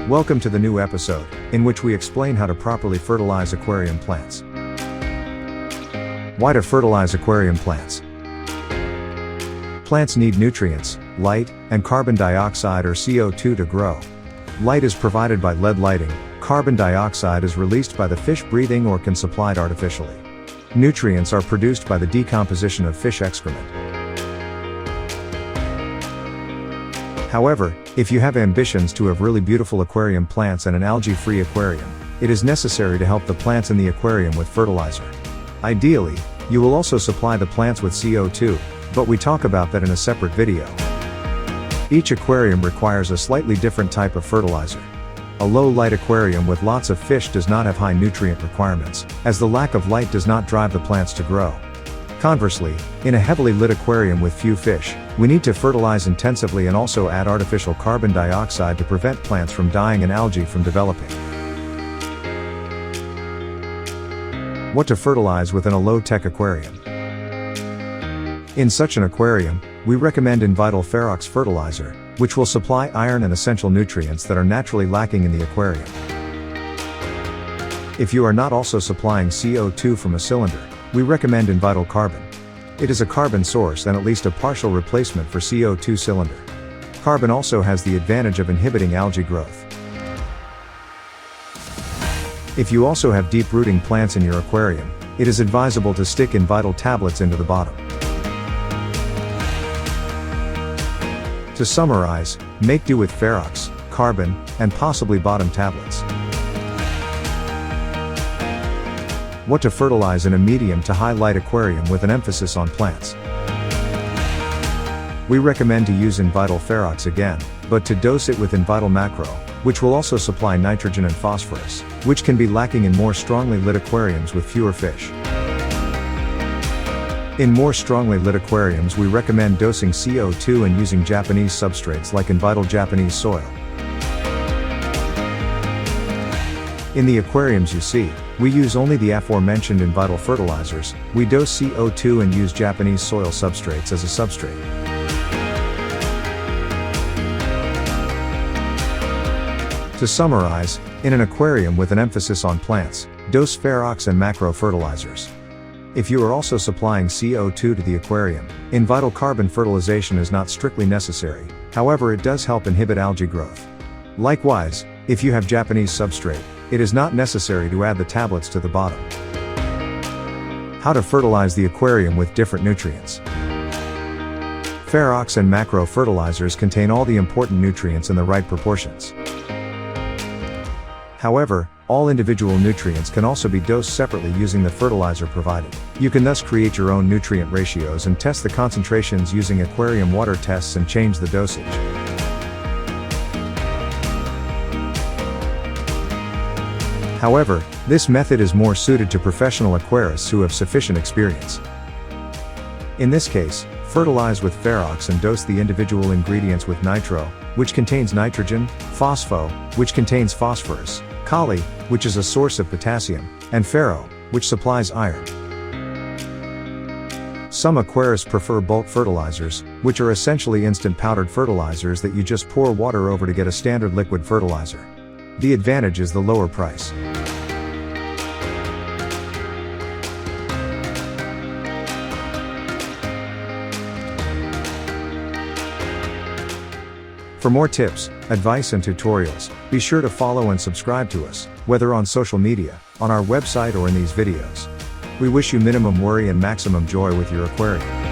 Welcome to the new episode, in which we explain how to properly fertilize aquarium plants. Why to fertilize aquarium plants? Plants need nutrients, light, and carbon dioxide or CO2 to grow. Light is provided by LED lighting, carbon dioxide is released by the fish breathing or can supplied artificially. Nutrients are produced by the decomposition of fish excrement. However, if you have ambitions to have really beautiful aquarium plants and an algae-free aquarium, it is necessary to help the plants in the aquarium with fertilizer. Ideally, you will also supply the plants with CO2, but we talk about that in a separate video. Each aquarium requires a slightly different type of fertilizer. A low-light aquarium with lots of fish does not have high nutrient requirements, as the lack of light does not drive the plants to grow. Conversely, in a heavily lit aquarium with few fish, we need to fertilize intensively and also add artificial carbon dioxide to prevent plants from dying and algae from developing. What to fertilize within a low-tech aquarium? In such an aquarium, we recommend INVITAL Ferox fertilizer, which will supply iron and essential nutrients that are naturally lacking in the aquarium. If you are not also supplying CO2 from a cylinder, we recommend INVITAL Carbon. It is a carbon source and at least a partial replacement for CO2 cylinder. Carbon also has the advantage of inhibiting algae growth. If you also have deep-rooting plants in your aquarium, it is advisable to stick INVITAL tablets into the bottom. To summarize, make do with Ferox, Carbon, and possibly bottom tablets. What to fertilize in a medium to high light aquarium with an emphasis on plants. We recommend to use INVITAL Ferox again, but to dose it with INVITAL Macro, which will also supply nitrogen and phosphorus, which can be lacking in more strongly lit aquariums with fewer fish. In more strongly lit aquariums we recommend dosing CO2 and using Japanese substrates like INVITAL Japanese soil. In the aquariums you see, we use only the aforementioned INVITAL fertilizers, we dose CO2 and use Japanese soil substrates as a substrate. To summarize, in an aquarium with an emphasis on plants, dose Ferox and macro fertilizers. If you are also supplying CO2 to the aquarium, INVITAL Carbon fertilization is not strictly necessary, however it does help inhibit algae growth. Likewise, if you have Japanese substrate, it is not necessary to add the tablets to the bottom. How to fertilize the aquarium with different nutrients. Ferox and macro fertilizers contain all the important nutrients in the right proportions. However, all individual nutrients can also be dosed separately using the fertilizer provided. You can thus create your own nutrient ratios and test the concentrations using aquarium water tests and change the dosage. However, this method is more suited to professional aquarists who have sufficient experience. In this case, fertilize with Ferox and dose the individual ingredients with nitro, which contains nitrogen, phospho, which contains phosphorus, kali, which is a source of potassium, and ferro, which supplies iron. Some aquarists prefer bulk fertilizers, which are essentially instant powdered fertilizers that you just pour water over to get a standard liquid fertilizer. The advantage is the lower price. For more tips, advice and tutorials, be sure to follow and subscribe to us, whether on social media, on our website or in these videos. We wish you minimum worry and maximum joy with your aquarium.